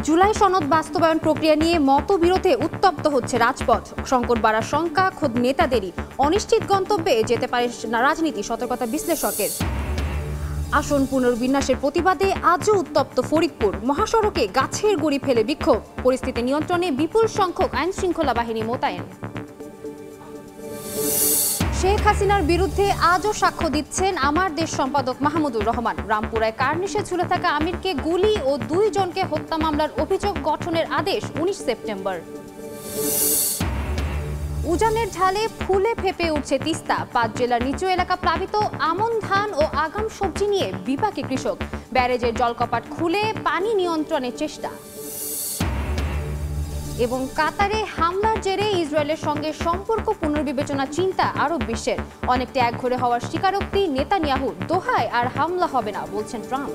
জুলাই সনদ বাস্তবায়ন প্রক্রিয়া নিয়ে মতবিরোধে উত্তপ্ত হচ্ছে রাজপথ। সংকট বাড়ার শঙ্কা খোদ নেতাদেরই। অনিশ্চিত গন্তব্যে যেতে পারে রাজনীতি, সতর্কতা বিশ্লেষকের। আসন পুনর্বিন্যাসের প্রতিবাদে আজও উত্তপ্ত ফরিদপুর। মহাসড়কে গাছের গুঁড়ি ফেলে বিক্ষোভ। পরিস্থিতি নিয়ন্ত্রণে বিপুল সংখ্যক আইন শৃঙ্খলা বাহিনী মোতায়েন। শেখ হাসিনার বিরুদ্ধে আজও সাক্ষ্য দিচ্ছেন আমার দেশ সম্পাদক মাহমুদুর রহমান। রামপুরায় কার্নিশে ঝুলে থাকা আমিরকে গুলি ও 2 জনকে হত্যা মামলার অভিযোগ গঠনের আদেশ 19 সেপ্টেম্বর। উজানের ঢালে ফুলে ফেপে উঠছে তিস্তা। 5 জেলার নিচু এলাকা প্লাবিত। আমন ধান ও আগাম সবজি নিয়ে বিপাকে কৃষক। ব্যারেজের জলকপাট খুলে পানি নিয়ন্ত্রণের চেষ্টা। এবং কাতারে হামলার জেরে ইসরায়েলের সঙ্গে সম্পর্ক পুনর্বিবেচনা চিন্তা আরব বিশ্বের। অনেকটা একঘরে হওয়ার স্বীকারোক্তি নেতানিয়াহু। দোহায় আর হামলা হবে না বলছেন ট্রাম্প।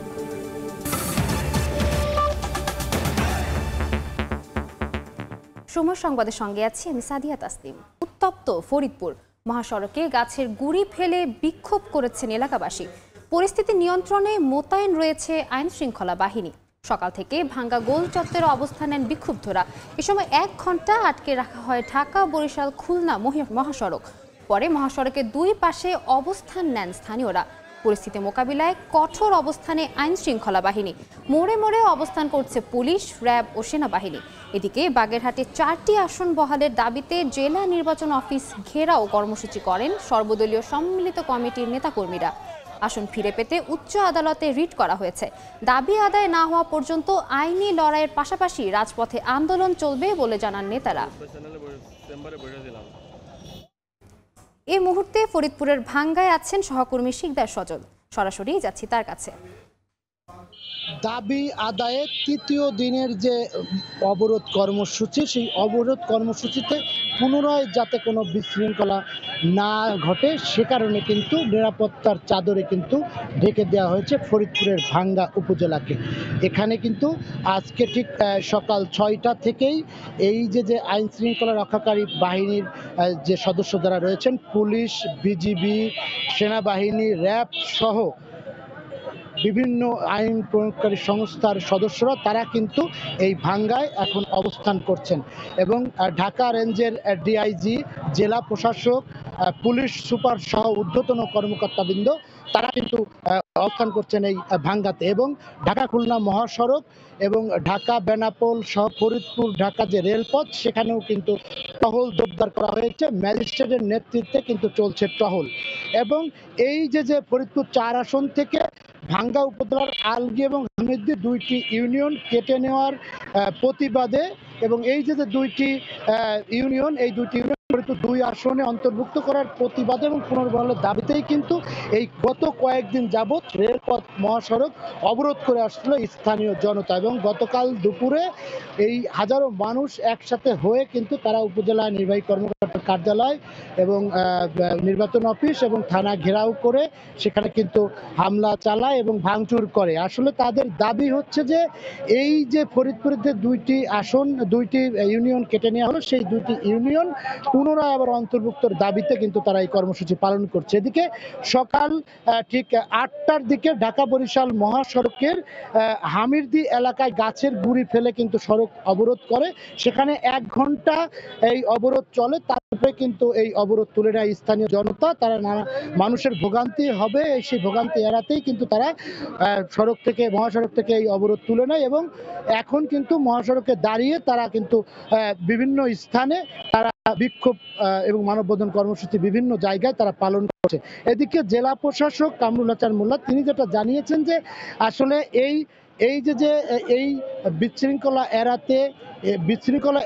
সময় সংবাদের সঙ্গে আছি আমি সাদিয়া তাসলিম। উত্তপ্ত ফরিদপুর। মহাসড়কে গাছের গুঁড়ি ফেলে বিক্ষোভ করেছেন এলাকাবাসী। পরিস্থিতি নিয়ন্ত্রণে মোতায়েন রয়েছে আইন শৃঙ্খলা বাহিনী। সকাল থেকে ভাঙ্গা গোল চত্বরে অবস্থান নেন বিক্ষুব্ধরা। এ সময় 1 ঘন্টা আটকে রাখা হয় ঢাকা বরিশাল খুলনা মহাসড়ক। পরে মহাসড়কের 2 পাশে অবস্থান নেন স্থানীয়রা। পরিস্থিতি মোকাবিলায় কঠোর অবস্থানে আইন শৃঙ্খলা বাহিনী। মোড়ে মোড়ে অবস্থান করছে পুলিশ, র্যাব ও সেনাবাহিনী। এদিকে বাগেরহাটে 4টি আসন বহালের দাবিতে জেলা নির্বাচন অফিস ঘেরাও কর্মসূচি করেন সর্বদলীয় সম্মিলিত কমিটির নেতাকর্মীরা। আসন ফিরে পেতে উচ্চ আদালতে রিট করা হয়েছে। দাবি আদায় না হওয়া পর্যন্ত আইনি লড়াইয়ের পাশাপাশি রাজপথে আন্দোলন চলবে বলে জানান নেতারা। এই মুহূর্তে ফরিদপুরের ভাঙ্গায় আছেন সহকর্মী শিকদার সজল। সরাসরি যাচ্ছি তার কাছে। দাবি আদায়ে 3য় দিনের যে অবরোধ কর্মসূচি, সেই অবরোধ কর্মসূচিতে পুনরায় যাতে কোনো বিশৃঙ্খলা না ঘটে সে কারণে কিন্তু নিরাপত্তার চাদরে কিন্তু ঢেকে দেওয়া হয়েছে ফরিদপুরের ভাঙ্গা উপজেলাকে। এখানে কিন্তু আজকে ঠিক সকাল 6টা থেকেই এই যে আইন শৃঙ্খলা রক্ষাকারী বাহিনীর যে সদস্য যারা রয়েছেন, পুলিশ, বিজিবি, সেনাবাহিনী, র্যাব সহ বিভিন্ন আইন প্রয়োগকারী সংস্থার সদস্যরা তারা কিন্তু এই ভাঙ্গায় এখন অবস্থান করছেন। এবং ঢাকা রেঞ্জের ডিআইজি, জেলা প্রশাসক, পুলিশ সুপার সহ ঊর্ধ্বতন কর্মকর্তাবৃন্দ তারা কিন্তু অবস্থান করছেন এই ভাঙ্গাতে। এবং ঢাকা খুলনা মহাসড়ক এবং ঢাকা বেনাপোল সহ ফরিদপুর ঢাকা যে রেলপথ সেখানেও কিন্তু টহল জোরদার করা হয়েছে। ম্যাজিস্ট্রেটের নেতৃত্বে কিন্তু চলছে টহল। এবং এই যে ফরিদপুর 4 আসন থেকে ভাঙ্গা উপজেলার আলগি এবং হামিদ্দি 2টি ইউনিয়ন কেটে নেওয়ার প্রতিবাদে এবং এই যে 2টি ইউনিয়ন, এই 2টি ইউনিয়ন ফরিদপুর 2 আসনে অন্তর্ভুক্ত করার প্রতিবাদে এবং পুনর্বহালের দাবিতেই কিন্তু এই গত কয়েকদিন যাবৎ রেলপথ মহাসড়ক অবরোধ করে আসছিল স্থানীয় জনতা। এবং গতকাল দুপুরে এই হাজারো মানুষ একসাথে হয়ে কিন্তু তারা উপজেলা নির্বাহী কর্মকর্তার কার্যালয় এবং নির্বাচন অফিস এবং থানা ঘেরাও করে সেখানে কিন্তু হামলা চালায় এবং ভাঙচুর করে। আসলে তাদের দাবি হচ্ছে যে এই যে ফরিদপুরের যে 2টি আসন, 2টি ইউনিয়ন কেটে নেওয়া হলো, সেই 2টি ইউনিয়ন পুনরায় আবার অন্তর্ভুক্তর দাবিতে কিন্তু তারা এই কর্মসূচি পালন করছে। এদিকে সকাল ঠিক 8টার দিকে ঢাকা বরিশাল মহাসড়কের হামিরদি এলাকায় গাছের গুঁড়ি ফেলে কিন্তু সড়ক অবরোধ করে। সেখানে 1 ঘন্টা এই অবরোধ চলে। তারপরে কিন্তু এই অবরোধ তুলে নেয় স্থানীয় জনতা। তারা মানুষের ভোগান্তি হবে সেই ভোগান্তি এড়াতেই কিন্তু তারা মহাসড়ক থেকে এই অবরোধ তুলে নেয়। এবং এখন কিন্তু মহাসড়কে দাঁড়িয়ে তারা কিন্তু বিভিন্ন স্থানে তারা বিক্ষোভ এবং মানববন্ধন কর্মসূচি বিভিন্ন জায়গায় তারা পালন করছে। এদিকে জেলা প্রশাসক কামরুল হাসান মোল্লা তিনি যেটা জানিয়েছেন যে আসলে এই বিশৃঙ্খলা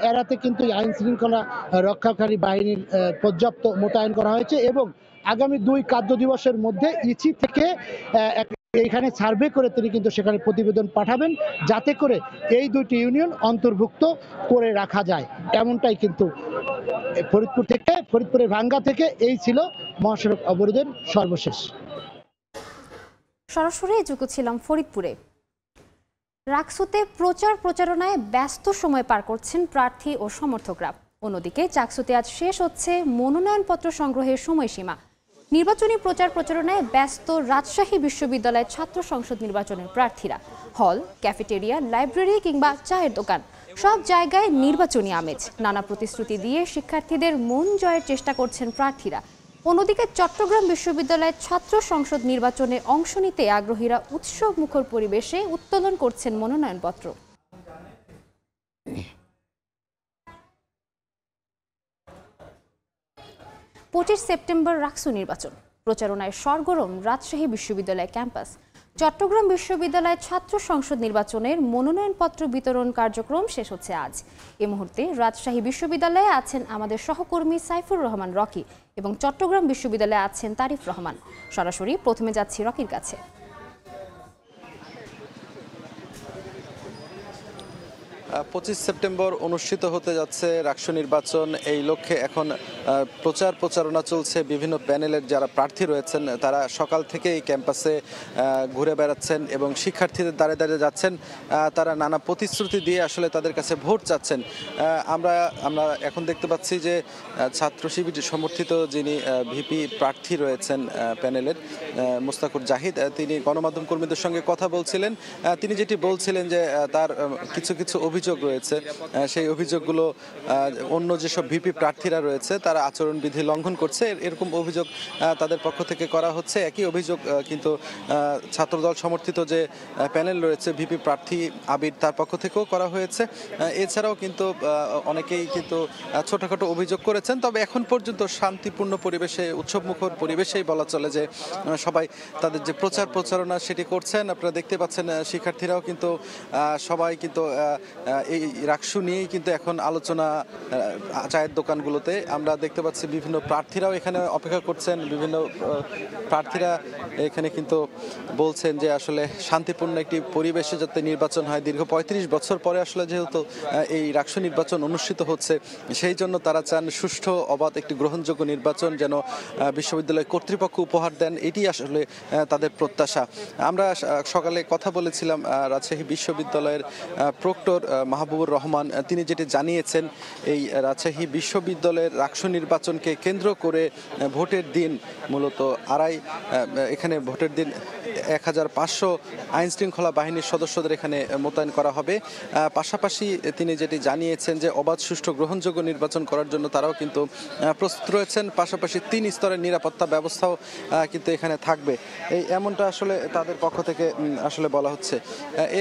এড়াতে কিন্তু আইন শৃঙ্খলা রক্ষাকারী বাহিনীর পর্যাপ্ত মোতায়েন করা হয়েছে। এবং আগামী 2 কার্য দিবসের মধ্যে ইসি থেকে এখানে সার্ভে করে তিনি কিন্তু সেখানে প্রতিবেদন পাঠাবেন যাতে করে এই 2টি ইউনিয়ন অন্তর্ভুক্ত করে রাখা যায়। এমনটাই কিন্তু ফরিদপুরের ভাঙ্গা থেকে এই ছিল মহাসড়ক অবরোধের সর্বশেষ। সরাসরি যুক্ত ছিলাম ফরিদপুরে। রাকসুতে প্রচারণায় ব্যস্ত সময় পার করছেন প্রার্থী ও সমর্থকরা। অন্যদিকে চাকসুতে আজ শেষ হচ্ছে মনোনয়নপত্র সংগ্রহের সময়সীমা। নির্বাচনী প্রচার প্রচারণায় ব্যস্ত রাজশাহী বিশ্ববিদ্যালয়ের ছাত্র সংসদ নির্বাচনের প্রার্থীরা। হল, ক্যাফেটেরিয়া, লাইব্রেরি কিংবা চায়ের দোকান সব জায়গায় নির্বাচনী আমেজ। নানা প্রতিশ্রুতি দিয়ে শিক্ষার্থীদের মন জয়ের চেষ্টা করছেন প্রার্থীরা। অন্যদিকে চট্টগ্রাম বিশ্ববিদ্যালয়ের ছাত্র সংসদ নির্বাচনে অংশ নিতে আগ্রহীরা উৎসব মুখর পরিবেশে উত্তোলন করছেন মনোনয়নপত্র। 25 সেপ্টেম্বর রাকসু নির্বাচন প্রচারণায় সরগরম রাজশাহী বিশ্ববিদ্যালয় ক্যাম্পাস। চট্টগ্রাম বিশ্ববিদ্যালয় ছাত্র সংসদ নির্বাচনের মনোনয়নপত্র বিতরণ কার্যক্রম শেষ হচ্ছে আজ। এই মুহূর্তে রাজশাহী বিশ্ববিদ্যালয়ে আছেন আমাদের সহকর্মী সাইফুর রহমান রকি এবং চট্টগ্রাম বিশ্ববিদ্যালয়ে আছেন তারিফ রহমান। সরাসরি প্রথমে যাচ্ছি রকির কাছে। 25 সেপ্টেম্বর অনুষ্ঠিত হতে যাচ্ছে রাকসু নির্বাচন। এই লক্ষ্যে এখন প্রচারণা চলছে। বিভিন্ন প্যানেলের যারা প্রার্থী রয়েছেন তারা সকাল থেকে এই ক্যাম্পাসে ঘুরে বেড়াচ্ছেন এবং শিক্ষার্থীদের দাঁড়িয়ে দাঁড়িয়ে যাচ্ছেন। তারা নানা প্রতিশ্রুতি দিয়ে আসলে তাদের কাছে ভোট চাচ্ছেন। আমরা এখন দেখতে পাচ্ছি যে ছাত্র শিবির সমর্থিত যিনি ভিপি প্রার্থী রয়েছেন প্যানেলের, মুস্তাকুর জাহিদ, তিনি গণমাধ্যম কর্মীদের সঙ্গে কথা বলছিলেন। তিনি যেটি বলছিলেন যে তার কিছু অভিযোগ রয়েছে, সেই অভিযোগগুলো অন্য যেসব ভিপি প্রার্থীরা রয়েছে তারা আচরণবিধি লঙ্ঘন করছে, এরকম অভিযোগ তাদের পক্ষ থেকে করা হচ্ছে। একই অভিযোগ কিন্তু ছাত্রদল সমর্থিত যে প্যানেল রয়েছে ভিপি প্রার্থী আবির, তার পক্ষ থেকেও করা হয়েছে। এছাড়াও কিন্তু অনেকেই কিন্তু ছোটখাটো অভিযোগ করেছেন। তবে এখন পর্যন্ত শান্তিপূর্ণ পরিবেশে, উৎসবমুখর পরিবেশেই বলা চলে যে সবাই তাদের যে প্রচারণা সেটি করছেন। আপনারা দেখতে পাচ্ছেন শিক্ষার্থীরাও কিন্তু সবাই কিন্তু এই রাকসু নিয়েই কিন্তু এখন আলোচনা চায়ের দোকানগুলোতে। আমরা দেখতে পাচ্ছি বিভিন্ন প্রার্থীরাও এখানে অপেক্ষা করছেন। বিভিন্ন প্রার্থীরা এখানে কিন্তু বলছেন যে আসলে শান্তিপূর্ণ একটি পরিবেশে যাতে নির্বাচন হয়। দীর্ঘ 35 বছর পরে আসলে যেহেতু এই রাকসু নির্বাচন অনুষ্ঠিত হচ্ছে, সেই জন্য তারা চান সুষ্ঠু, অবাধ একটি গ্রহণযোগ্য নির্বাচন যেন বিশ্ববিদ্যালয় কর্তৃপক্ষ উপহার দেন, এটি আসলে তাদের প্রত্যাশা। আমরা সকালে কথা বলেছিলাম রাজশাহী বিশ্ববিদ্যালয়ের প্রক্টর মাহবুবুর রহমান, তিনি যেটি জানিয়েছেন এই রাজশাহী বিশ্ববিদ্যালয়ের রাকসু নির্বাচনকে কেন্দ্র করে ভোটের দিন মূলত এখানে ভোটের দিন 1500 আইন শৃঙ্খলা বাহিনীর সদস্যদের এখানে মোতায়েন করা হবে। পাশাপাশি তিনি যেটি জানিয়েছেন যে অবাধ, সুষ্ঠু, গ্রহণযোগ্য নির্বাচন করার জন্য তারাও কিন্তু প্রস্তুত রয়েছেন। পাশাপাশি 3 স্তরের নিরাপত্তা ব্যবস্থাও কিন্তু এখানে থাকবে, এমনটা আসলে তাদের পক্ষ থেকে আসলে বলা হচ্ছে।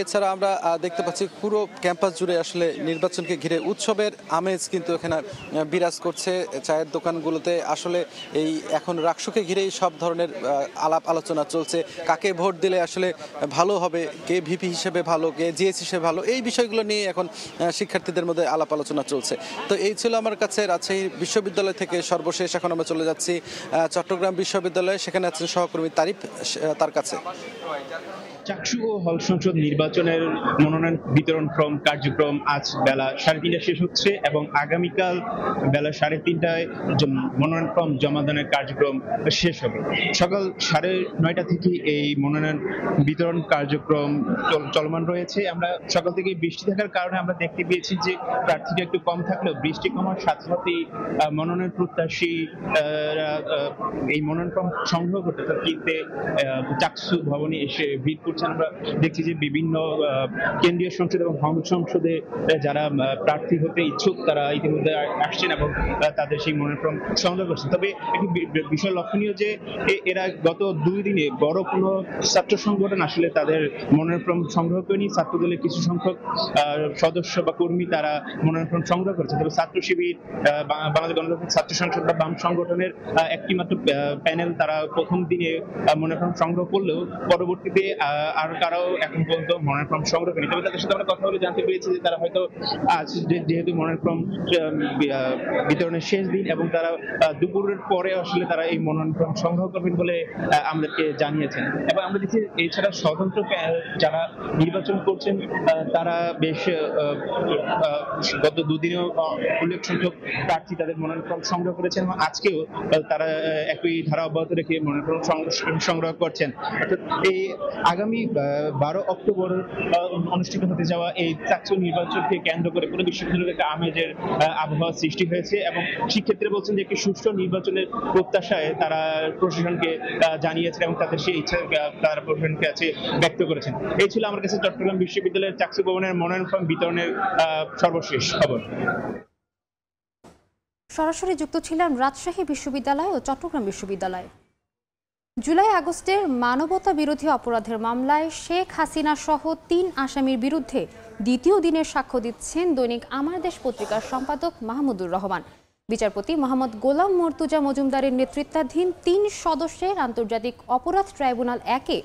এছাড়া আমরা দেখতে পাচ্ছি পুরো ক্যাম্পাস জুড়ে আসলে নির্বাচনকে ঘিরে উৎসবের আমেজ কিন্তু এখানে বিরাজ করছে। চায়ের দোকানগুলোতে আসলে এই এখন রাকসুকে ঘিরেই সব ধরনের আলাপ আলোচনা চলছে। কাকে ভোট দিলে আসলে ভালো হবে, কে ভিপি হিসেবে ভালো, কে জিএস হিসেবে ভালো, এই বিষয়গুলো নিয়ে এখন শিক্ষার্থীদের মধ্যে আলাপ আলোচনা চলছে। তো এই ছিল আমার কাছে রাজশাহী বিশ্ববিদ্যালয় থেকে সর্বশেষ। এখন আমরা চলে যাচ্ছি চট্টগ্রাম বিশ্ববিদ্যালয়ে, সেখানে আছেন সহকর্মী তারিফ, তার কাছে। চাকসু ও হল সংসদ নির্বাচনের মনোনয়ন বিতরণ কার্যক্রম আজ বেলা 3:30টায় শেষ হচ্ছে এবং আগামীকাল বেলা 3:30টায় মনোনয়ন ফর্ম জমাদানের কার্যক্রম শেষ হবে। সকাল 9:30 থেকে এই মনোনয়ন বিতরণ কার্যক্রম চলমান রয়েছে। আমরা সকাল থেকে বৃষ্টি থাকার কারণে আমরা দেখতে পেয়েছি যে প্রার্থীটা একটু কম থাকলেও বৃষ্টি কমার সাথে সাথেই মনোনয়ন প্রত্যাশী এই মনোনয়ন ফর্ম সংগ্রহ করতে কিনতে চাকসু ভবনে এসে ভিড় করছেন। আমরা দেখছি যে বিভিন্ন কেন্দ্রীয় সংসদ এবং হল সংসদে যারা প্রার্থী হতে ইচ্ছুক তারা ইতিমধ্যে আসছেন এবং তাদের সেই মনোনয়ন ফর্ম সংগ্রহ করছেন। তবে একটি বিষয় লক্ষণীয় যে এরা গত 2 দিনে বড় কোনো ছাত্র সংগঠন আসলে তাদের মনোনয়ন ফর্ম সংগ্রহ করেনি। ছাত্রদলের কিছু সংখ্যক সদস্য বা কর্মী তারা মনোনয়ন ফর্ম সংগ্রহ করেছে। তবে ছাত্র শিবির, বাংলাদেশ গণতান্ত্রিক ছাত্র সংসদ বা বাম সংগঠনের একটি মাত্র প্যানেল তারা প্রথম দিনে মনোনয়ন ফর্ম সংগ্রহ করলেও পরবর্তীতে আর কারাও এখন পর্যন্ত মনোনয়ন ফর্ম সংগ্রহ করেনি। তবে তাদের সাথে আমরা কথা বলে জানতে পেরেছি যে তারা হয়তো আজ যেহেতু মনোনয়ন ফর্ম বিতরণের শেষ দিন এবং তারা দুপুরের পরে আসলে তারা এই মনোনয়ন ফর্ম সংগ্রহ করবেন বলে আমাদেরকে জানিয়েছেন। এবং আমরা দেখছি এছাড়া স্বতন্ত্র যারা নির্বাচন করছেন তারা বেশ গত 2 দিনেও উল্লেখ সংখ্যক প্রার্থী তাদের মনোনয়ন ফর্ম সংগ্রহ করেছেন এবং আজকেও তারা একই ধারা অব্যাহত রেখে মনোনয়ন ফর্ম সংগ্রহ করছেন। এই আগামী আগামী 12 অক্টোবর অনুষ্ঠিত হতে যাওয়া এই চাকসু নির্বাচনকে কেন্দ্র করে পুরো বিশ্ববিদ্যালয়ে একটা আমেজের আবহাওয়া সৃষ্টি হয়েছে এবং শিক্ষার্থীরা বলছেন যে একটি সুষ্ঠু নির্বাচনের প্রত্যাশায় তারা প্রশাসনকে জানিয়েছেন এবং তাদের সেই ইচ্ছা তারা প্রশাসনকে কাছে ব্যক্ত করেছেন। এই ছিল আমার কাছে চট্টগ্রাম বিশ্ববিদ্যালয়ের চাকসু ভবনের মনোনয়ন ফর্ম বিতরণের সর্বশেষ খবর। সরাসরি যুক্ত ছিলাম রাজশাহী বিশ্ববিদ্যালয় ও চট্টগ্রাম বিশ্ববিদ্যালয়। জুলাই আগস্টের মানবতা বিরোধী অপরাধের মামলায় শেখ হাসিনা সহ ৩ আসামির বিরুদ্ধে দ্বিতীয় দিনের সাক্ষ্য দিচ্ছেন দৈনিক আমার দেশ পত্রিকার সম্পাদক মাহমুদুর রহমান। বিচারপতি মোহাম্মদ গোলাম মর্তুজা মজুমদারের নেতৃত্বাধীন ৩ সদস্যের আন্তর্জাতিক অপরাধ ট্রাইব্যুনাল ১-এ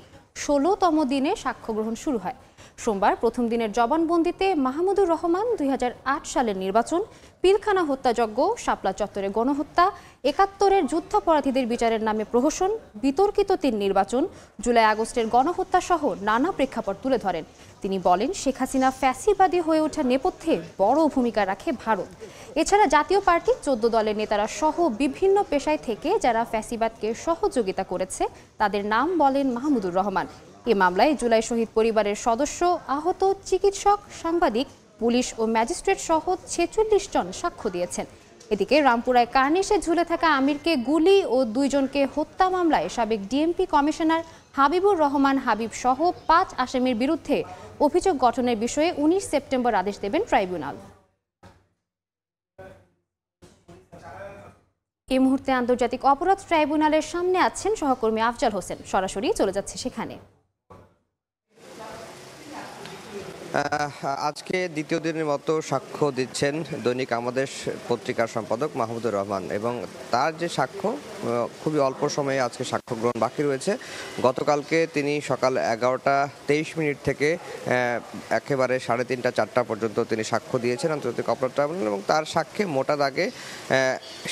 ১৬তম দিনে সাক্ষ্য গ্রহণ শুরু হয়। সোমবার প্রথম দিনের জবানবন্দিতে মাহমুদুর রহমান ২০০৮ সালের নির্বাচন, পিলখানা হত্যাযজ্ঞ, শাপলা চত্বরে গণহত্যা, ৭১-এর যুদ্ধাপরাধীদের বিচারের নামে প্রহসন, বিতর্কিত ৩ নির্বাচন, জুলাই আগস্টের গণহত্যা সহ নানা প্রেক্ষাপট তুলে ধরেন। তিনি বলেন, শেখ হাসিনা ফ্যাসিবাদী হয়ে ওঠার নেপথ্যে বড় ভূমিকা রাখে ভারত। এছাড়া জাতীয় পার্টি ১৪ দলের নেতারা সহ বিভিন্ন পেশায় থেকে যারা ফ্যাসিবাদকে সহযোগিতা করেছে তাদের নাম বলেন মাহমুদুর রহমান। এ মামলায় জুলাই শহীদ পরিবারের সদস্য, আহত চিকিৎসক, সাংবাদিক, পুলিশ ও ম্যাজিস্ট্রেট সহ ৪৬ জন সাক্ষ্য দিয়েছেন। এদিকে রামপুরায় কার্নিশে ঝুলে থাকা আমিরকে গুলি ও ২ জনকে হত্যা মামলায় সাবেক ডিএমপি কমিশনার হাবিবুর রহমান হাবিব সহ ৫ আসামির বিরুদ্ধে অভিযোগ গঠনের বিষয়ে ১৯ সেপ্টেম্বর আদেশ দেবেন ট্রাইব্যুনাল। এই মুহূর্তে আন্তর্জাতিক অপরাধ ট্রাইব্যুনালের সামনে আছেন সহকর্মী আফজাল হোসেন। সরাসরি চলে যাচ্ছে সেখানে। আজকে দ্বিতীয় দিনের মতো সাক্ষ্য দিচ্ছেন দৈনিক আমাদের পত্রিকার সম্পাদক মাহমুদুর রহমান এবং তার যে সাক্ষ্য খুবই অল্প সময়ে আজকে সাক্ষ্য গ্রহণ বাকি রয়েছে। গতকালকে তিনি সকাল 11টা 23 মিনিট থেকে একেবারে 3:30 4টা পর্যন্ত তিনি সাক্ষ্য দিয়েছেন আন্তর্জাতিক অপরাধ ট্রাইব্যুনাল এবং তার সাক্ষ্যে মোটা দাগে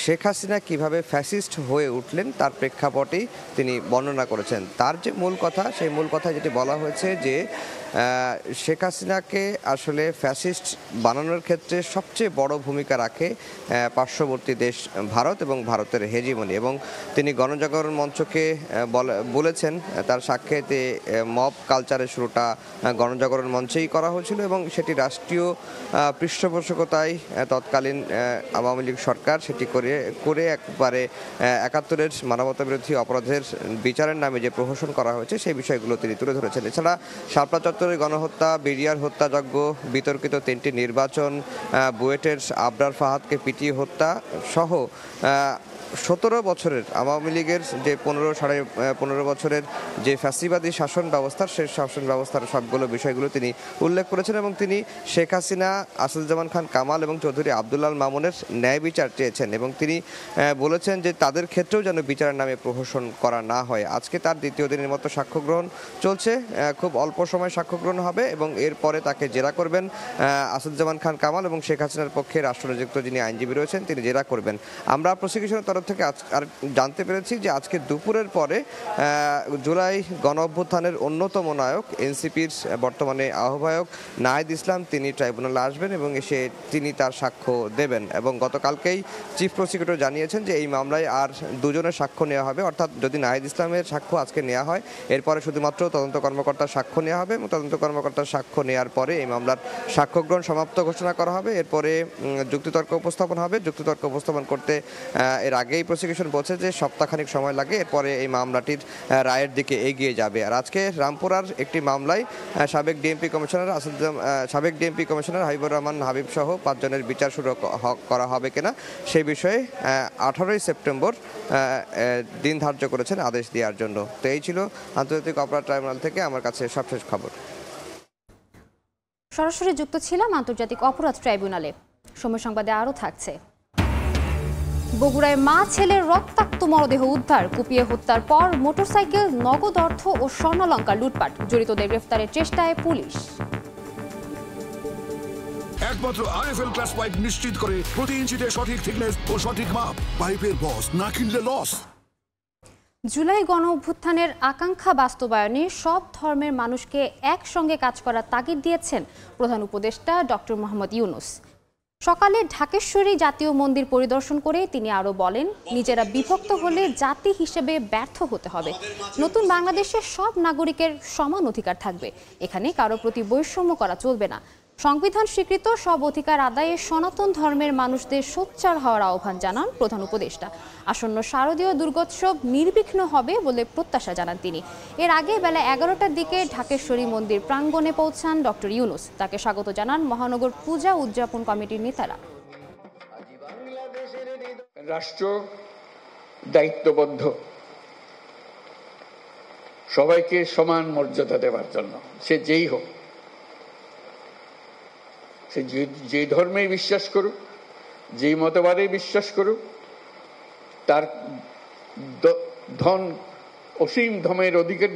শেখ হাসিনা কিভাবে ফ্যাসিস্ট হয়ে উঠলেন তার প্রেক্ষাপটেই তিনি বর্ণনা করেছেন। তার যে মূল কথা, সেই মূল কথায় যেটি বলা হয়েছে যে শেখ হাসিনাকে আসলে ফ্যাসিস্ট বানানোর ক্ষেত্রে সবচেয়ে বড় ভূমিকা রাখে পার্শ্ববর্তী দেশ ভারত এবং ভারতের হেজিমনি। এবং তিনি গণজাগরণ মঞ্চকে বলেছেন তার সাক্ষ্যেতে মব কালচারের শুরুটা গণজাগরণ মঞ্চেই করা হয়েছিল এবং সেটি রাষ্ট্রীয় পৃষ্ঠপোষকতায় তৎকালীন আওয়ামী লীগ সরকার সেটি করে একবারে ৭১-এর মানবতাবিরোধী অপরাধের বিচারের নামে যে প্রহসন করা হয়েছে সেই বিষয়গুলো তিনি তুলে ধরেছেন। এছাড়া শাপলা চত্বরের গণহত্যা, বিডিআর হত্যাযজ্ঞ, বিতর্কিত 3টি নির্বাচন, বুয়েটের আবরার ফাহাদকে পিটিয়ে হত্যা সহ 17 বছরের আওয়ামী লীগের যে 15 বছরের যে ফ্যাসিবাদী শাসন ব্যবস্থা, সেই শাসন ব্যবস্থার সবগুলো বিষয়গুলো তিনি উল্লেখ করেছেন এবং তিনি শেখ হাসিনা, আসাদুজ্জামান খান কামাল এবং চৌধুরী আবদুল্লাহ মামুনের ন্যায় বিচার চেয়েছেন এবং তিনি বলেছেন যে তাদের ক্ষেত্রেও যেন বিচারের নামে প্রহসন করা না হয়। আজকে তার দ্বিতীয় দিনের মতো সাক্ষ্য গ্রহণ চলছে। খুব অল্প সময় সাক্ষ্য গ্রহণ হবে এবং এরপরে তাকে জেরা করবেন আসাদুজ্জামান খান কামাল এবং শেখ হাসিনার পক্ষে রাষ্ট্রনিযুক্ত যিনি আইনজীবী রয়েছেন তিনি জেরা করবেন। আমরা প্রসিকিউশনের তরফ থেকে আর জানতে পেরেছি যে আজকে দুপুরের পরে জুলাই গণ অভ্যুত্থানের অন্যতম নায়ক এনসিপির বর্তমানে আহ্বায়ক নাহিদ ইসলাম তিনি ট্রাইব্যুনালে আসবেন এবং এসে তিনি তার সাক্ষ্য দেবেন এবং গতকালকেই চিফ প্রসিকিউটর জানিয়েছেন যে এই মামলায় আর 2 জনের সাক্ষ্য নেওয়া হবে, অর্থাৎ যদি নাহিদ ইসলামের সাক্ষ্য আজকে নেওয়া হয় এরপরে শুধুমাত্র তদন্ত কর্মকর্তার সাক্ষ্য নেওয়া হবে এবং তদন্ত কর্মকর্তার সাক্ষ্য নেওয়ার পরে এই মামলার সাক্ষ্য গ্রহণ সমাপ্ত ঘোষণা করা হবে। এরপরে যুক্তিতর্ক উপস্থাপন হবে। যুক্তিতর্ক উপস্থাপন করতে এর আগেই প্রসিকিউশন বলছে যে সপ্তাহখানিক সময় লাগে, এরপরে এই মামলাটির রায়ের দিকে এগিয়ে যাবে। আর আজকে রামপুরার একটি মামলায় সাবেক ডিএমপি কমিশনার হাবিবুর রহমান হাবিব সহ 5 জনের বিচার শুরু করা হবে কিনা সেই বিষয়ে 18ই সেপ্টেম্বর দিন ধার্য করেছেন আদেশ দেওয়ার জন্য। তো এই ছিল আন্তর্জাতিক অপরাধ ট্রাইব্যুনাল থেকে আমার কাছে সবশেষ খবর। সরাসরি যুক্ত ছিলাম আন্তর্জাতিক অপরাধ ট্রাইব্যুনালে। সময় সংবাদে আরও থাকছে। বগুড়ায় মা ছেলের রক্তাক্ত মরদেহ উদ্ধার, কুপিয়ে হত্যার পর মোটরসাইকেল, নগদ অর্থ ও স্বর্ণালংকার লুটপাট, জড়িতদের গ্রেফতারের চেষ্টায় পুলিশ। একমাত্র আরএফএল ক্লাস পাইপ নিশ্চিত করে প্রতি ইঞ্চিতে সঠিক থিকনেস ও সঠিক মাপ। পাইপের বস, না কিনলে লস। জুলাই গণ অভ্যুত্থানের আকাঙ্ক্ষা বাস্তবায়নে সব ধর্মের মানুষকে একসঙ্গে কাজ করার তাগিদ দিয়েছেন প্রধান উপদেষ্টা ডক্টর মোহাম্মদ ইউনূস। সকালে ঢাকেশ্বরী জাতীয় মন্দির পরিদর্শন করে তিনি আরও বলেন, নিজেরা বিভক্ত হলে জাতি হিসেবে ব্যর্থ হতে হবে। নতুন বাংলাদেশের সব নাগরিকের সমান অধিকার থাকবে, এখানে কারো প্রতি বৈষম্য করা চলবে না। সংবিধান স্বীকৃত সব অধিকার আদায়ে সনাতন ধর্মের মানুষদের সোচ্চার হওয়ার আহ্বান জানান প্রধান উপদেষ্টা। আসন্ন শারদীয় দুর্গোৎসব নির্বিঘ্ন হবে বলে প্রত্যাশা জানান তিনি। এর আগে বেলা ১১টার দিকে ঢাকেশ্বরী মন্দির প্রাঙ্গণে পৌঁছান ডক্টর ইউনূস। তাকে স্বাগত জানান মহানগর পূজা উদযাপন কমিটির নেতারা। রাষ্ট্র দায়িত্ববদ্ধ সবাইকে সমান মর্যাদা দেওয়ার জন্য, সে যেই হোক, সে যে ধর্মে বিশ্বাস করুক, যেই মতবাদে বিশ্বাস করুক, তার ধন অসীম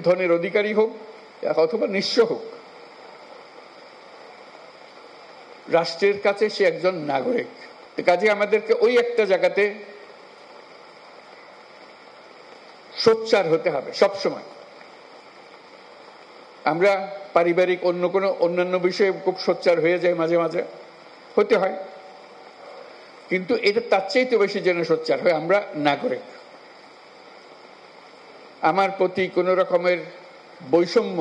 ধনের অধিকারী হোক অথবা নিঃস্ব হোক, রাষ্ট্রের কাছে সে একজন নাগরিক। কাজে আমাদেরকে ওই একটা জায়গাতে সোচ্চার হতে হবে সবসময়। আমরা পারিবারিক অন্যান্য বিষয়ে খুব সোচ্চার হয়ে যায়, মাঝে মাঝে হতে হয়, কিন্তু এটা তার চাইতে বেশি যেন সোচ্চার হয় আমরা নাগরিক। আমার প্রতি কোনো রকমের বৈষম্য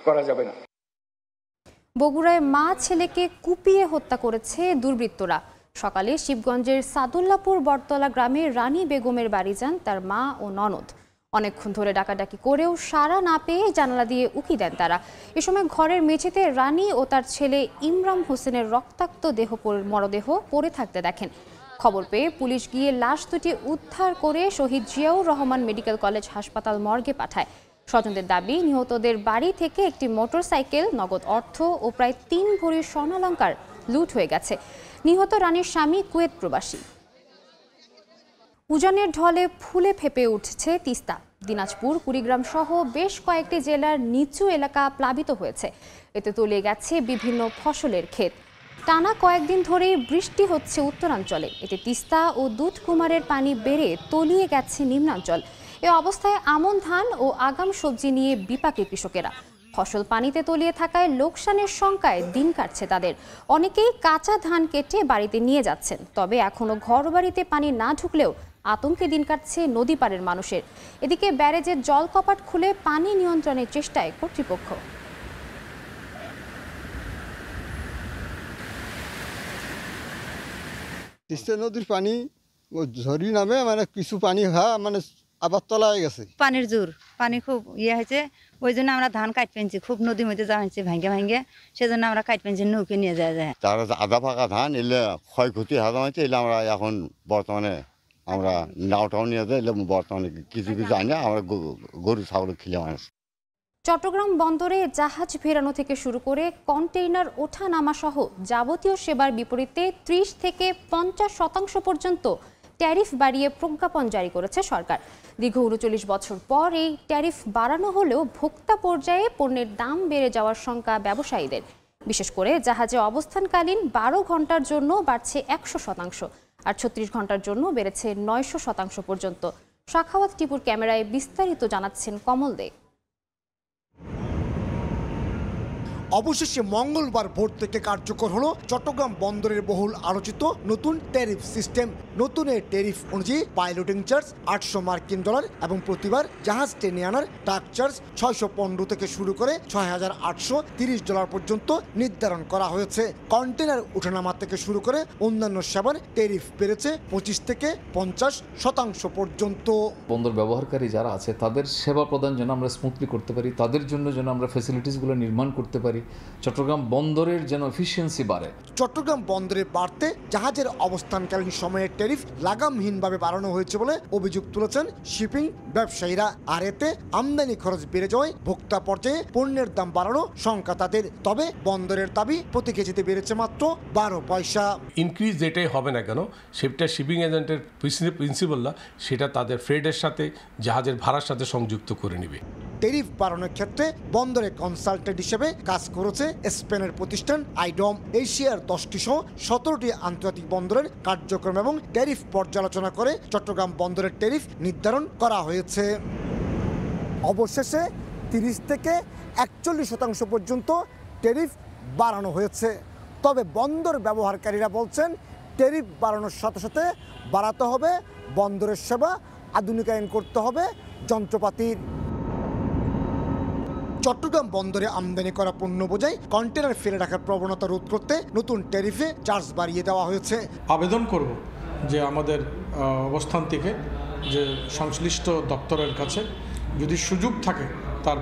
করা যাবে না। বগুড়ায় মা ছেলেকে কুপিয়ে হত্যা করেছে দুর্বৃত্তরা। সকালে শিবগঞ্জের সাদুল্লাপুর বটতলা গ্রামের রানী বেগমের বাড়ি যান তার মা ও ননদ। অনেকক্ষণ ধরে ডাকাডাকি করেও সাড়া না পেয়ে জানালা দিয়ে উকি দেন তারা। এ সময় ঘরের মেঝেতে রানী ও তার ছেলে ইমরান হোসেনের রক্তাক্ত মরদেহ পড়ে থাকতে দেখেন। খবর পেয়ে পুলিশ গিয়ে লাশ দুটি উদ্ধার করে শহীদ জিয়াউর রহমান মেডিকেল কলেজ হাসপাতাল মর্গে পাঠায়। স্বজনদের দাবি, নিহতদের বাড়ি থেকে একটি মোটরসাইকেল, নগদ অর্থ ও প্রায় ৩ ভরি স্বর্ণালংকার লুট হয়ে গেছে। নিহত রানীর স্বামী কুয়েত প্রবাসী। উজানের ঢলে ফুলে ফেপে উঠছে তিস্তা। দিনাজপুর, কুড়িগ্রাম সহ বেশ কয়েকটি জেলার নিচু এলাকা প্লাবিত হয়েছে। এতে তলিয়ে গেছে বিভিন্ন ফসলের ক্ষেত। টানা কয়েকদিন ধরেই বৃষ্টি হচ্ছে উত্তরাঞ্চলে। এতে তিস্তা ও দুধকুমারের পানি বেড়ে তলিয়ে গেছে নিম্নাঞ্চল। এ অবস্থায় আমন ধান ও আগাম সবজি নিয়ে বিপাকে কৃষকেরা। ফসল পানিতে তলিয়ে থাকায় লোকসানের শঙ্কায় দিন কাটছে তাদের। অনেকেই কাঁচা ধান কেটে বাড়িতে নিয়ে যাচ্ছেন। তবে এখনো ঘরবাড়িতে পানি না ঢুকলেও আতঙ্কে দিন কাটছে নদী পাড়ের মানুষের। এদিকে ব্যারেজের জল কপাট খুলে পানি নিয়ন্ত্রণের চেষ্টায় কর্তৃপক্ষ। তিস্তা নদীর পানি ঝরি নামে কিছু পানি আবার তলায় গেছে। পানির জোর, পানি খুব হয়েছে, ওই জন্য আমরা ধান কাট পেয়েছি, খুব নদীর মধ্যে যাওয়া হয়েছে ভাঙ্গে, সেজন্য আমরা কাট পেয়েছি, নৌকে নিয়ে যায়। তারা আধা ফাঁকা ধান এলে ক্ষয়ক্ষতি হাজা হয়েছে, এলে আমরা এখন বর্তমানে আমরা নাওটাও নিয়ে যাই, এলে বর্তমানে কিছু আনি আমরা গরু ছাগল খিলে মানুষ। চট্টগ্রাম বন্দরে জাহাজ ফেরানো থেকে শুরু করে কন্টেইনার ওঠা নামা সহ যাবতীয় সেবার বিপরীতে ৩০ থেকে ৫০% পর্যন্ত ট্যারিফ বাড়িয়ে প্রজ্ঞাপন জারি করেছে সরকার। দীর্ঘ ৩৯ বছর পর এই ট্যারিফ বাড়ানো হলেও ভোক্তা পর্যায়ে পণ্যের দাম বেড়ে যাওয়ার শঙ্কা ব্যবসায়ীদের। বিশেষ করে জাহাজে অবস্থানকালীন ১২ ঘন্টার জন্য বাড়ছে ১০০%, আর ৩৬ ঘন্টার জন্য বেড়েছে ৯০০% পর্যন্ত। সাখাওয়াত টিপুর ক্যামেরায় বিস্তারিত জানাচ্ছেন কমল দে। অবশেষে মঙ্গলবার ভোর থেকে কার্যকর হলো চট্টগ্রাম বন্দরের বহুল আলোচিত নতুন ট্যারিফ সিস্টেম। নতুন এই ট্যারিফ অনুযায়ী পাইলটিং চার্জ $৮০০ এবং প্রতিবার জাহাজ টেনে আনার ট্রাক চার্জ $৬১৫ থেকে শুরু করে $৬,৮৩০ পর্যন্ত নির্ধারণ করা হয়েছে। কন্টেনার উঠানামা থেকে শুরু করে অন্যান্য সেবার ট্যারিফ বেড়েছে ২৫ থেকে ৫০% পর্যন্ত। বন্দর ব্যবহারকারী যারা আছে তাদের সেবা প্রদান যেন আমরা স্মুথলি করতে পারি, তাদের জন্য যেন আমরা ফ্যাসিলিটিসগুলো নির্মাণ করতে পারি, চট্টগ্রাম বন্দরের যেন এফিসিয়েন্সি বাড়ে। চট্টগ্রাম বন্দরে বাড়তে জাহাজের অবস্থানকালীন সময়ের ট্যারিফ লাগামহীনভাবে বাড়ানো হয়েছে বলে অভিযোগ তুলেছেন শিপিং ব্যবসায়ীরা। আর এতে আমদানি খরচ বেড়ে যাওয়ায় ভোক্তা পর্যায়ে পণ্যের দাম বাড়ানো শঙ্কা তাদের। তবে বন্দরের দাবি প্রতি কেজিতে বেড়েছে মাত্র ১২ পয়সা। ইনক্রিজ যেটাই হবে না কেন, সেটা শিপিং এজেন্টের প্রিন্সিপালরা সেটা তাদের ফ্রেডের সাথে জাহাজের ভাড়ার সাথে সংযুক্ত করে নেবে। ট্যারিফ বাড়ানোর ক্ষেত্রে বন্দরে কনসালটেন্ট হিসেবে কাজ করেছে স্পেনের প্রতিষ্ঠান আইডম। এশিয়ার 10টি সহ 17টি আন্তর্জাতিক বন্দরের কার্যক্রম এবং ট্যারিফ পর্যালোচনা করে চট্টগ্রাম বন্দরের ট্যারিফ নির্ধারণ করা হয়েছে। অবশেষে 30 থেকে 41% পর্যন্ত ট্যারিফ বাড়ানো হয়েছে। তবে বন্দর ব্যবহারকারীরা বলছেন ট্যারিফ বাড়ানোর সাথে সাথে বাড়াতে হবে বন্দরের সেবা, আধুনিকায়ন করতে হবে যন্ত্রপাতির। চট্টগ্রাম বন্দরে আমদানি করা পণ্য বোঝাই কন্টেনার ফেলে রাখার প্রবণতা রোধ করতে নতুন ট্যারিফে চার্জ বাড়িয়ে দেওয়া হয়েছে। আবেদন করব যে আমাদের অবস্থান থেকে যে সংশ্লিষ্ট দপ্তরের কাছে যদি সুযোগ থাকে তার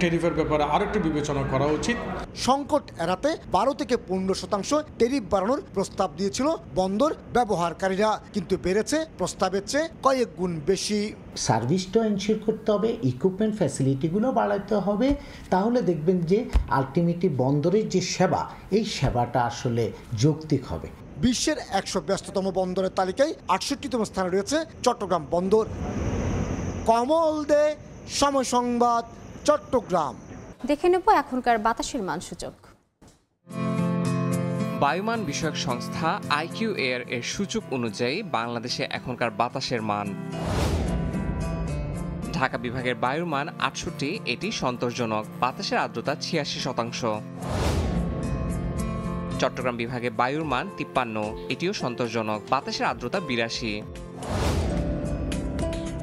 ট্যারিফের ব্যাপারে আরেকটু বিবেচনা করা উচিত। সংকট এড়াতে 12 থেকে 15% ট্যারিফ বাড়ানোর প্রস্তাব দিয়েছিল বন্দর ব্যবহারকারীরা, কিন্তু বেড়েছে প্রস্তাবের চেয়ে কয়েক গুণ বেশি। সার্ভিসটা এনশিওর করতে হবে, ইকুইপমেন্ট ফ্যাসিলিটিগুলো বাড়াতে হবে, তাহলে দেখবেন যে আলটিমেটলি বন্দরের যে সেবা, এই সেবাটা আসলে যৌক্তিক হবে। বিশ্বের 100 ব্যস্ততম বন্দরের তালিকায় 68তম স্থানে রয়েছে চট্টগ্রাম বন্দর। কমল দে, সময় সংবাদ, চট্টগ্রাম। দেখে নেব এখনকার বাতাসের মানসূচক। বায়ুমান বিষয়ক সংস্থা IQAir এর সূচক অনুযায়ী বাংলাদেশে এখনকার বাতাসের মান। ঢাকা বিভাগের বায়ুর মান 68, এটি সন্তোষজনক, বাতাসের আর্দ্রতা 86%। চট্টগ্রাম বিভাগে বায়ুর মান 53, এটিও সন্তোষজনক, বাতাসের আর্দ্রতা 82।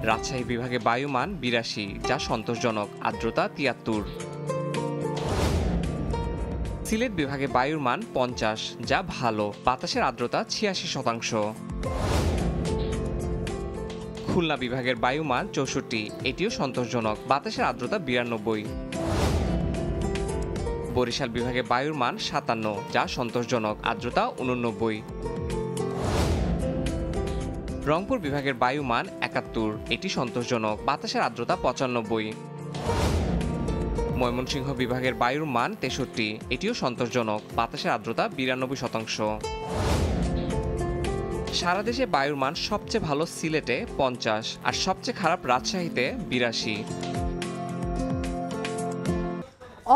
রাজশাহী বিভাগে বায়ু মান 82, যা সন্তোষজনক, আর্দ্রতা 73। সিলেট বিভাগে বায়ুর মান 50, যা ভালো, বাতাসের আর্দ্রতা 86%। খুলনা বিভাগের বায়ু মান 64, এটিও সন্তোষজনক, বাতাসের আর্দ্রতা 92। বরিশাল বিভাগে বায়ুর মান 57, যা সন্তোষজনক, আর্দ্রতা 89। রংপুর বিভাগের বায়ু মান 71, এটি সন্তোষজনক, বাতাসের আর্দ্রতা 95। ময়মনসিংহ বিভাগের বায়ুর মান 63, এটিও সন্তোষজনক, বাতাসের আর্দ্রতা 92%। সারা দেশে বায়ুর মান সবচেয়ে ভালো সিলেটে 50 আর সবচেয়ে খারাপ রাজশাহীতে 82।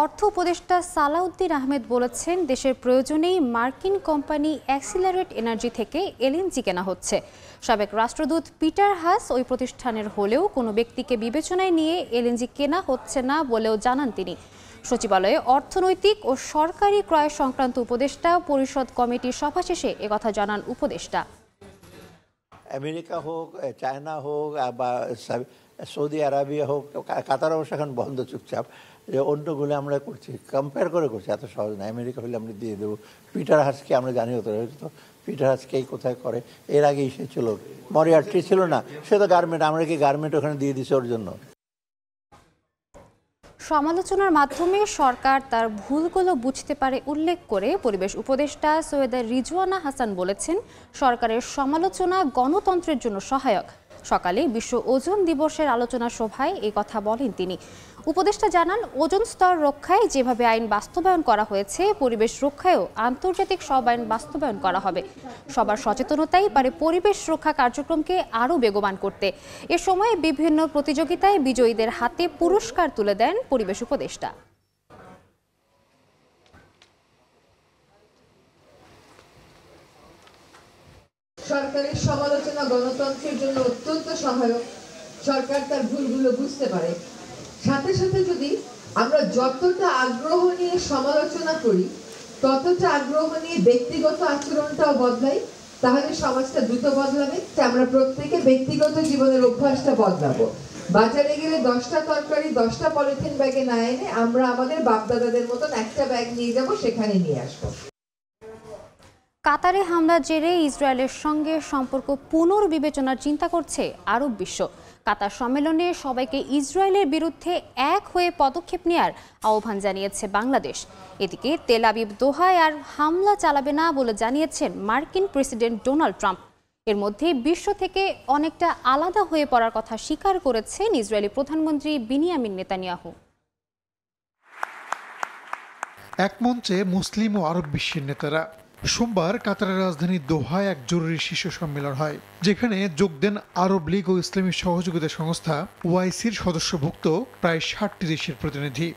অর্থ উপদেষ্টা সালাউদ্দিন আহমেদ বলেছেন, দেশের প্রয়োজনেই মার্কিন কোম্পানি অ্যাক্সিলারেট এনার্জি থেকে এলএনজি কেনা হচ্ছে। সাবেক রাষ্ট্রদূত পিটার হাস ওই প্রতিষ্ঠানের হলেও কোনো ব্যক্তিকে বিবেচনায় নিয়ে এলএনজি কেনা হচ্ছে না বলেও জানান তিনি। সচিবালয়ে অর্থনৈতিক ও সরকারি ক্রয় সংক্রান্ত উপদেষ্টা পরিষদ কমিটির সভা শেষে একথা জানান উপদেষ্টা। আমেরিকা হোক, চায়না হোক বা সৌদি আরবিয়া হোক, কাতার অবশ্য এখন বন্ধ চুপচাপ, যে অন্যগুলো আমরা করছি, কম্পেয়ার করে করছি, এত সহজ না। আমেরিকা হলে আমরা দিয়ে দেবো, পিটার হাসকে আমরা জানি হতো, পিটার হাসকেই কোথায় করে, এর আগেই সে ছিল, মরিয়ার্টি ছিল না, সে তো গার্মেন্ট, আমরা কি গার্মেন্ট ওখানে দিয়ে দিছি ওর জন্য। সমালোচনার মাধ্যমে সরকার তার ভুলগুলো বুঝতে পারে উল্লেখ করে পরিবেশ উপদেষ্টা সৈয়দা রিজওয়ানা হাসান বলেছেন, সরকারের সমালোচনা গণতন্ত্রের জন্য সহায়ক। সকালে বিশ্ব ওজন দিবসের আলোচনা সভায় এই কথা বলেন তিনি। উপদেষ্টা জানান, ওজন স্তর রক্ষায় যেভাবে আইন বাস্তবায়ন করা হয়েছে, পরিবেশ রক্ষায়ও আন্তর্জাতিক সব আইন বাস্তবায়ন করা হবে। সবার সচেতনতাই পারে পরিবেশ রক্ষা কার্যক্রমকে আরও বেগবান করতে। এ সময় বিভিন্ন প্রতিযোগিতায় বিজয়ীদের হাতে পুরস্কার তুলে দেন পরিবেশ উপদেষ্টা। সরকারের সমালোচনা গণতন্ত্রের জন্য অত্যন্ত সহায়ক। সরকার তার ভুলগুলো বুঝতে পারে। সাথে সাথে যদি আমরা যতটা আগ্রহ নিয়ে সমালোচনা করি, ততটা আগ্রহ নিয়ে ব্যক্তিগত আচরণটাও বদলাই, তাহলে সমাজটা দ্রুত বদলাবে। আমরা প্রত্যেকে ব্যক্তিগত জীবনের অভ্যাসটা বদলাবো। বাজারে গেলে 10টা তরকারি 10টা পলিথিন ব্যাগে না এনে আমরা আমাদের বাপদাদাদের মতন একটা ব্যাগ নিয়ে যাব, সেখানে নিয়ে আসবো। কাতারে হামলার জেরে ইসরায়েলের সঙ্গে সম্পর্ক পুনর্বিবেচনার চিন্তা করছে আরব বিশ্ব। কাতার সম্মেলনে সবাইকে ইসরায়েলের বিরুদ্ধে এক হয়ে পদক্ষেপ নেওয়ার আহ্বান জানিয়েছে বাংলাদেশ। এদিকে তেল আবিব দোহায় আর হামলা চালাবে না বলে জানিয়েছেন মার্কিন প্রেসিডেন্ট ডোনাল্ড ট্রাম্প। এর মধ্যে বিশ্ব থেকে অনেকটা আলাদা হয়ে পড়ার কথা স্বীকার করেছেন ইসরায়েলি প্রধানমন্ত্রী বিনিয়ামিন নেতানিয়াহু। এক মঞ্চে মুসলিম ও আরব বিশ্বের নেতারা। সোমবার কাতারের রাজধানী দোহায় এক জরুরি শীর্ষ সম্মেলন হয়, যেখানে যোগ দেন আরব লীগ ও ইসলামী সহযোগিতা সংস্থা ওআইসির সদস্যভুক্ত প্রায় 60টি দেশের প্রতিনিধি।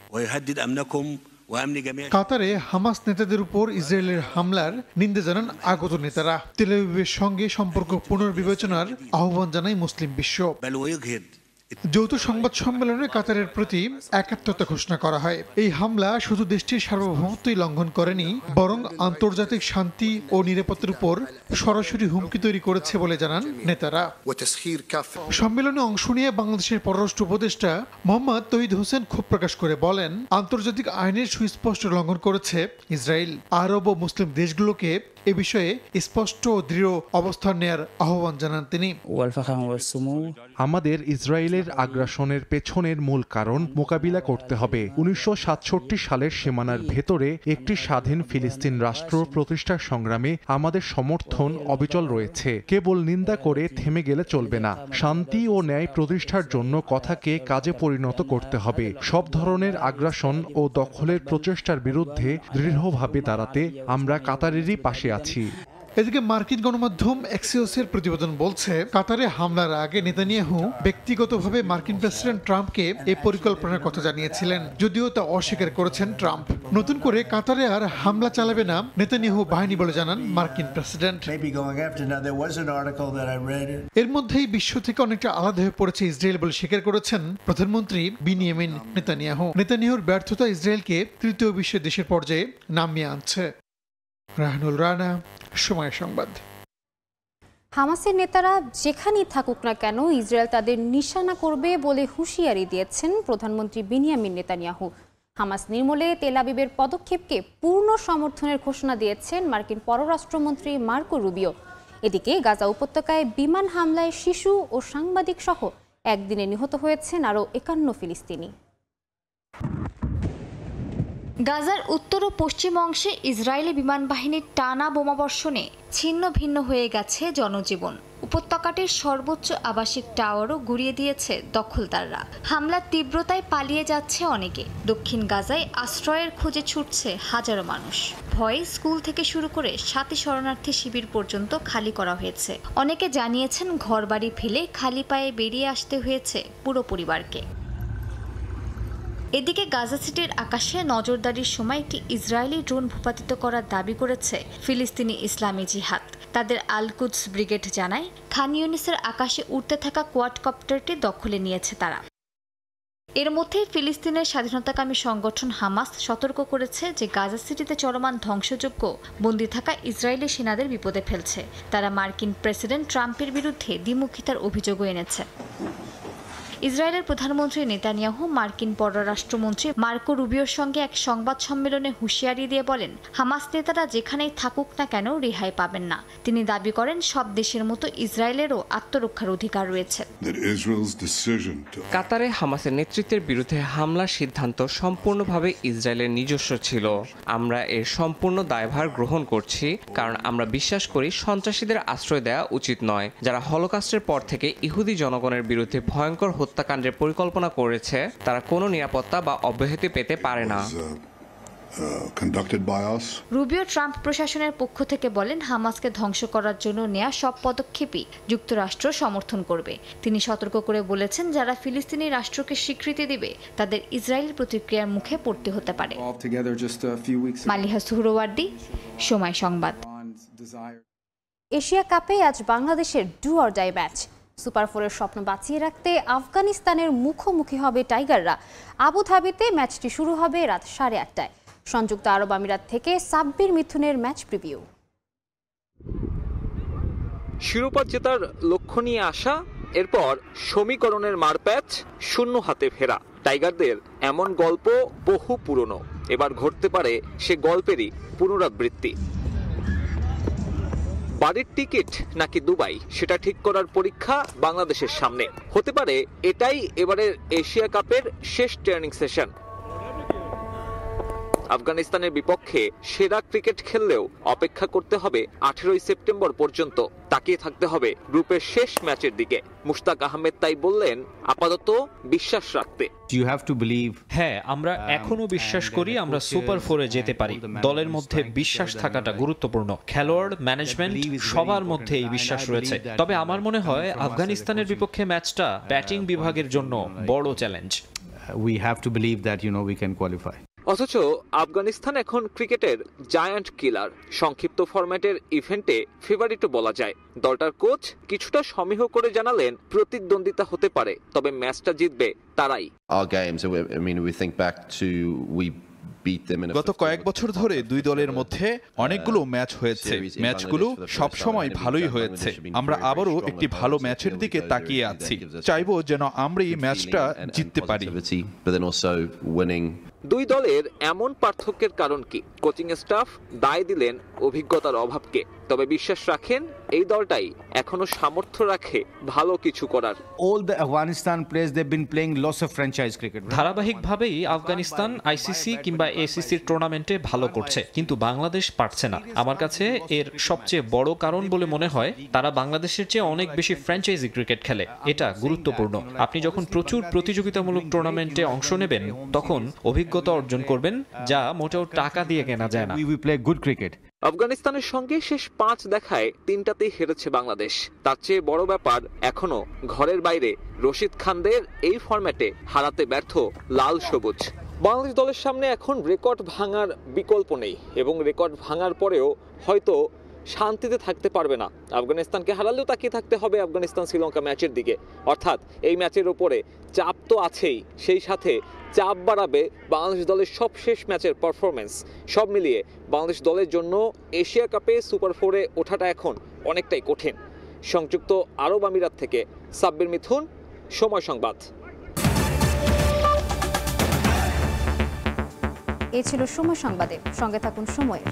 কাতারে হামাস নেতাদের উপর ইসরায়েলের হামলার নিন্দা জানান আগত নেতারা। তেল আবিবের সঙ্গে সম্পর্ক পুনর্বিবেচনার আহ্বান জানায় মুসলিম বিশ্ব। যৌথ সংবাদ সম্মেলনে কাতারের প্রতি একাত্মতা ঘোষণা করা হয়। এই হামলা শুধু দেশটির সার্বভৌমত্বই লঙ্ঘন করেনি, বরং আন্তর্জাতিক শান্তি ও নিরাপত্তার উপর সরাসরি হুমকি তৈরি করেছে বলে জানান নেতারা। সম্মেলনে অংশ নিয়ে বাংলাদেশের পররাষ্ট্র উপদেষ্টা মোহাম্মদ তৌহিদ হোসেন ক্ষোভ প্রকাশ করে বলেন, আন্তর্জাতিক আইনের সুস্পষ্ট লঙ্ঘন করেছে ইসরায়েল। আরব ও মুসলিম দেশগুলোকে এ বিষয়ে স্পষ্ট ও দৃঢ় অবস্থান নেয়ার আহ্বান জানান তিনি। আমাদের ইসরায়েলের আগ্রাসনের পেছনের মূল কারণ মোকাবিলা করতে হবে। 1967 সালের সীমানার ভেতরে একটি স্বাধীন ফিলিস্তিন রাষ্ট্র প্রতিষ্ঠার সংগ্রামে আমাদের সমর্থন অবিচল রয়েছে। কেবল নিন্দা করে থেমে গেলে চলবে না। শান্তি ও ন্যায় প্রতিষ্ঠার জন্য কথাকে কাজে পরিণত করতে হবে। সব ধরনের আগ্রাসন ও দখলের প্রচেষ্টার বিরুদ্ধে দৃঢ়ভাবে দাঁড়াতে আমরা কাতারেরই পাশে আছি। এদিকে মার্কিন গণমাধ্যম এক্সিওসের প্রতিবেদন বলছে, কাতারে হামলার আগে নেতানিয়াহু ব্যক্তিগতভাবে মার্কিন প্রেসিডেন্ট ট্রাম্পকে এই পরিকল্পনার কথা জানিয়েছিলেন, যদিও তা অস্বীকার করেছেন ট্রাম্প। নতুন করে কাতারে আর হামলা চালাবে না নেতানিয়াহু বাহিনী বলে জানান মার্কিন প্রেসিডেন্ট। এর মধ্যেই বিশ্ব থেকে অনেকটা আলাদা হয়ে পড়েছে ইসরায়েল বলে স্বীকার করেছেন প্রধানমন্ত্রী বিনিয়ামিন নেতানিয়াহু। নেতানিয়াহুর ব্যর্থতা ইসরায়েলকে তৃতীয় বিশ্বের দেশের পর্যায়ে নামিয়ে আনছে। রাহানুল রানা, সময় সংবাদ। হামাসের নেতারা যেখানেই থাকুক না কেন ইসরায়েল তাদের নিশানা করবে বলে হুঁশিয়ারি দিয়েছেন প্রধানমন্ত্রী বিনিয়ামিন নেতানিয়াহু। হামাস নির্মূলে তেল আবিবের পদক্ষেপকে পূর্ণ সমর্থনের ঘোষণা দিয়েছেন মার্কিন পররাষ্ট্রমন্ত্রী মার্কো রুবিও। এদিকে গাজা উপত্যকায় বিমান হামলায় শিশু ও সাংবাদিক সহ একদিনে নিহত হয়েছেন আরও 51 ফিলিস্তিনি। গাজার উত্তর ও পশ্চিম অংশে ইসরায়েলি বিমান বাহিনীর টানা বোমাবর্ষণে ছিন্ন ভিন্ন হয়ে গেছে জনজীবন। উপত্যকাটির সর্বোচ্চ আবাসিক টাওয়ারও গুঁড়িয়ে দিয়েছে দখলদাররা। হামলার তীব্রতায় পালিয়ে যাচ্ছে অনেকে। দক্ষিণ গাজায় আশ্রয়ের খোঁজে ছুটছে হাজারো মানুষ। ভয়ে স্কুল থেকে শুরু করে সাথী শরণার্থী শিবির পর্যন্ত খালি করা হয়েছে। অনেকে জানিয়েছেন ঘরবাড়ি ফেলে খালি পায়ে বেরিয়ে আসতে হয়েছে পুরো পরিবারকে। এদিকে গাজা সিটির আকাশে নজরদারির সময় একটি ইসরায়েলি ড্রোন ভূপাতিত করার দাবি করেছে ফিলিস্তিনি ইসলামী জিহাদ। তাদের আল কুদস ব্রিগেড জানায়, খান ইউনিসের আকাশে উড়তে থাকা কোয়াডকপ্টারটি দখলে নিয়েছে তারা। এর মধ্যেই ফিলিস্তিনের স্বাধীনতাকামী সংগঠন হামাস সতর্ক করেছে যে গাজা সিটিতে চলমান ধ্বংসযজ্ঞ বন্দী থাকা ইসরায়েলি সেনাদের বিপদে ফেলছে। তারা মার্কিন প্রেসিডেন্ট ট্রাম্পের বিরুদ্ধে দ্বিমুখিতার অভিযোগও এনেছে। ইসরায়েলের প্রধানমন্ত্রী নেতানিয়াহু মার্কিন পররাষ্ট্রমন্ত্রী মার্কো রুবিওর সঙ্গে এক সংবাদ সম্মেলনে হুঁশিয়ারি দিয়ে বলেন, হামাস নেতারা যেখানেই থাকুক না কেন রেহাই পাবেন না। তিনি দাবি করেন, সব দেশের মতো ইসরায়েলেরও আত্মরক্ষার অধিকার রয়েছে। কাতারে হামাসের নেতৃত্বের বিরুদ্ধে হামলার সিদ্ধান্ত সম্পূর্ণভাবে ইসরায়েলের নিজস্ব ছিল। আমরা এর সম্পূর্ণ দায়ভার গ্রহণ করছি, কারণ আমরা বিশ্বাস করি সন্ত্রাসীদের আশ্রয় দেওয়া উচিত নয়, যারা হলোকাস্টের পর থেকে ইহুদি জনগণের বিরুদ্ধে ভয়ঙ্কর হত্যাকাণ্ডের পরিকল্পনা করেছে। তারা কোনো নিরাপত্তা বা অব্যাহতি পেতে পারে না। রুবিও ট্রাম্প প্রশাসনের পক্ষ থেকে বলেন, হামাসকে ধ্বংস করার জন্য নেওয়া সব পদক্ষেপই যুক্তরাষ্ট্র সমর্থন করবে। তিনি সতর্ক করে বলেছেন, যারা ফিলিস্তিনি রাষ্ট্রকে স্বীকৃতি দিবে তাদের ইসরায়েলি প্রতিক্রিয়ার মুখে পড়তে হতে পারে। মালিহা সুহরওয়ার্দী, সময় সংবাদ। এশিয়া কাপে আজ বাংলাদেশের do or die match. Super ফোরের স্বপ্ন বাঁচিয়ে রাখতে আফগানিস্তানের মুখোমুখি হবে টাইগাররা। আবুধাবিতে ম্যাচটি শুরু হবে রাত 8:30টায়। সংযুক্ত আরব আমিরাত থেকে সাব্বির মিথুনের ম্যাচ প্রিভিউ। শিরোপা জেতার লক্ষ্য নিয়ে আসা, এরপর সমীকরণের মারপ্যাচ, শূন্য হাতে ফেরা। টাইগারদের এমন গল্প বহু পুরনো। এবার ঘটতে পারে সে গল্পেরই পুনরাবৃত্তি। বাড়ির টিকিট নাকি দুবাই, সেটা ঠিক করার পরীক্ষা বাংলাদেশের সামনে। হতে পারে এটাই এবারের এশিয়া কাপের শেষ ট্রেনিং সেশন। আফগানিস্তানের বিপক্ষে সেরা ক্রিকেট খেললেও অপেক্ষা করতে হবে 18 সেপ্টেম্বর পর্যন্ত। তাকিয়ে থাকতে হবে গ্রুপের শেষ ম্যাচের দিকে। মুশতাক আহমেদ তাই বললেন, আপাতত বিশ্বাস রাখতে। হ্যাঁ, আমরা এখনো বিশ্বাস করি আমরা সুপার ফোরে যেতে পারি। দলের মধ্যে বিশ্বাস থাকাটা গুরুত্বপূর্ণ। খেলোয়াড়, ম্যানেজমেন্ট সবার মধ্যে এই বিশ্বাস রয়েছে। তবে আমার মনে হয় আফগানিস্তানের বিপক্ষে ম্যাচটা ব্যাটিং বিভাগের জন্য বড় challenge. We have to believe that we can qualify. অথচ আফগানিস্তান এখন ক্রিকেটের জায়ান্ট কিলার। সংক্ষিপ্ত ফরম্যাটের ইভেন্টে ফেভারিটও বলা যায়। দলটার কোচ কিছুটা সমীহ করে জানালেন প্রতিদ্বন্দ্বিতা হতে পারে, তবে ম্যাচটা জিতবে তারাই। গত কয়েক বছর ধরে দুই দলের মধ্যে অনেকগুলো ম্যাচ হয়েছে, ম্যাচগুলো সবসময় ভালোই হয়েছে। আমরা আবারও একটি ভালো ম্যাচের দিকে তাকিয়ে আছি, চাইবো যেন আমরা এই ম্যাচটা জিততে পারি। দুই দলের এমন পার্থক্যের কারণ কি? কোচিং স্টাফ দায় দিলেন অভিজ্ঞতার অভাবকে, তবে বিশ্বাস রাখেন এই দলটাই এখনো সামর্থ্য রাখে ভালো কিছু করার। ধারাবাহিকভাবেই আফগানিস্তান আইসিসি কিংবা এসিসির টুর্নামেন্টে ভালো করছে, কিন্তু বাংলাদেশ পারছে না। আমার কাছে এর সবচেয়ে বড় কারণ বলে মনে হয় তারা বাংলাদেশের চেয়ে অনেক বেশি ফ্র্যাঞ্চাইজি ক্রিকেট খেলে। এটা গুরুত্বপূর্ণ। আপনি যখন প্রচুর প্রতিযোগিতামূলক টুর্নামেন্টে অংশ নেবেন তখন অভিজ্ঞতা অর্জন করবেন, যা মোটেও টাকা দিয়ে কেনা যায় না। আফগানিস্তানের সঙ্গে শেষ 5 দেখায় 3টাতেই হেরেছে বাংলাদেশ। তার চেয়ে বড় ব্যাপার, এখনো ঘরের বাইরে রশিদ খানদের এই ফরম্যাটে হারাতে ব্যর্থ লাল সবুজ। বাংলাদেশ দলের সামনে এখন রেকর্ড ভাঙার বিকল্প নেই, এবং রেকর্ড ভাঙার পরেও হয়তো শান্তিতে থাকতে পারবে না। আফগানিস্তানকে হারালেও তাকিয়ে থাকতে হবে আফগানিস্তান শ্রীলঙ্কা ম্যাচের দিকে। অর্থাৎ এই ম্যাচের ওপরে চাপ তো আছেই, সেই সাথে চাপ বাড়াবে বাংলাদেশ দলের সবশেষ ম্যাচের পারফরমেন্স। সব মিলিয়ে বাংলাদেশ দলের জন্য এশিয়া কাপে সুপার 4-এ ওঠাটা এখন অনেকটাই কঠিন। সংযুক্ত আরব আমিরাত থেকে সাব্বির মিথুন, সময় সংবাদ। এই ছিল সময় সংবাদে, সঙ্গে থাকুন সময়ের।